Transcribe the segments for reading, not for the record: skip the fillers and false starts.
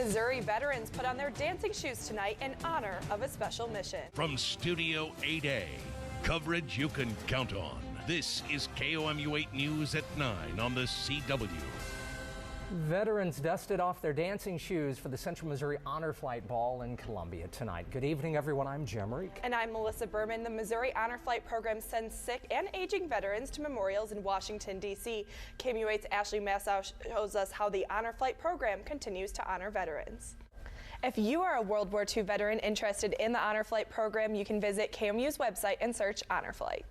Missouri veterans put on their dancing shoes tonight in honor of a special mission. From Studio 8A, coverage you can count on. This is KOMU 8 News at 9 on the CW. Veterans dusted off their dancing shoes for the Central Missouri Honor Flight Ball in Columbia tonight. Good evening, everyone. I'm Jim Reek. And I'm Melissa Berman. The Missouri Honor Flight program sends sick and aging veterans to memorials in Washington, D.C. KOMU 8's Ashley Massow shows us how the Honor Flight program continues to honor veterans. If you are a World War II veteran interested in the Honor Flight program, you can visit KOMU's website and search Honor Flight.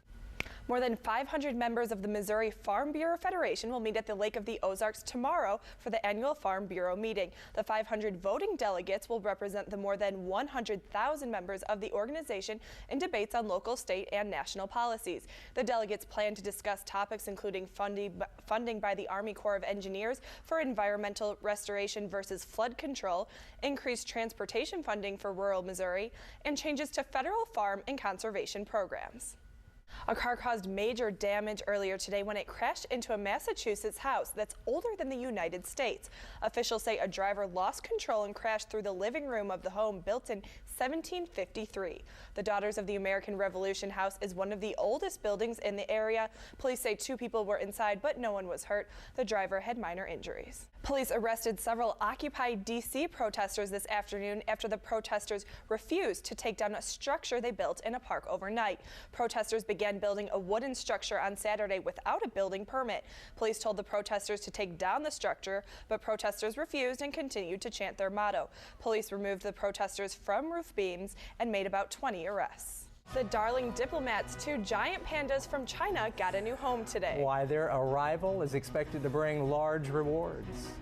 More than 500 members of the Missouri Farm Bureau Federation will meet at the Lake of the Ozarks tomorrow for the annual Farm Bureau meeting. The 500 voting delegates will represent the more than 100,000 members of the organization in debates on local, state, and national policies. The delegates plan to discuss topics including funding by the Army Corps of Engineers for environmental restoration versus flood control, increased transportation funding for rural Missouri, and changes to federal farm and conservation programs. A car caused major damage earlier today when it crashed into a Massachusetts house that's older than the United States. Officials say a driver lost control and crashed through the living room of the home built in 1753. The Daughters of the American Revolution house is one of the oldest buildings in the area. Police say 2 people were inside, but no one was hurt. The driver had minor injuries. Police arrested several Occupy D.C. protesters this afternoon after the protesters refused to take down a structure they built in a park overnight. Protesters began building a wooden structure on Saturday without a building permit. Police told the protesters to take down the structure, but protesters refused and continued to chant their motto. Police removed the protesters from roof beams and made about 20 arrests. The darling diplomats, 2 giant pandas from China, got a new home today. Why their arrival is expected to bring large rewards.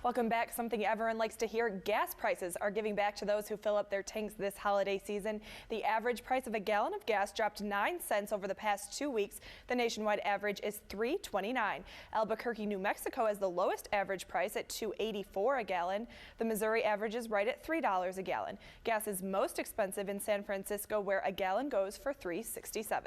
Welcome back. Something everyone likes to hear, gas prices are giving back to those who fill up their tanks this holiday season. The average price of a gallon of gas dropped 9 cents over the past 2 weeks. The nationwide average is $3.29. Albuquerque, New Mexico has the lowest average price at $2.84 a gallon. The Missouri average is right at $3 a gallon. Gas is most expensive in San Francisco, where a gallon goes for $3.67.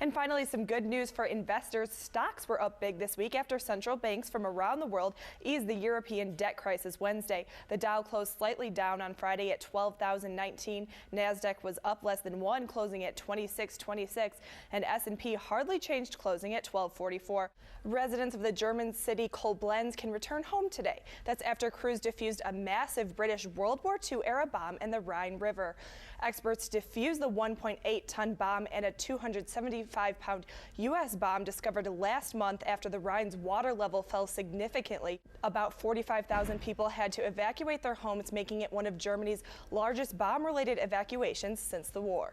And finally, some good news for investors. Stocks were up big this week after central banks from around the world eased the European debt crisis Wednesday. The Dow closed slightly down on Friday at 12,019. NASDAQ was up less than 1, closing at 2626, and S&P hardly changed, closing at 1244. Residents of the German city Koblenz can return home today. That's after crews defused a massive British World War II-era bomb in the Rhine River. Experts defused the 1.8-ton bomb and a 275-pound U.S. bomb discovered last month after the Rhine's water level fell significantly. About 45,000 people had to evacuate their homes, making it one of Germany's largest bomb-related evacuations since the war.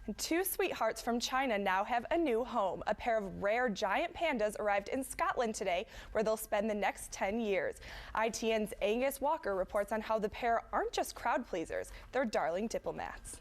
And 2 sweethearts from China now have a new home. A pair of rare giant pandas arrived in Scotland today, where they'll spend the next 10 years. ITN's Angus Walker reports on how the pair aren't just crowd pleasers, they're darling diplomats.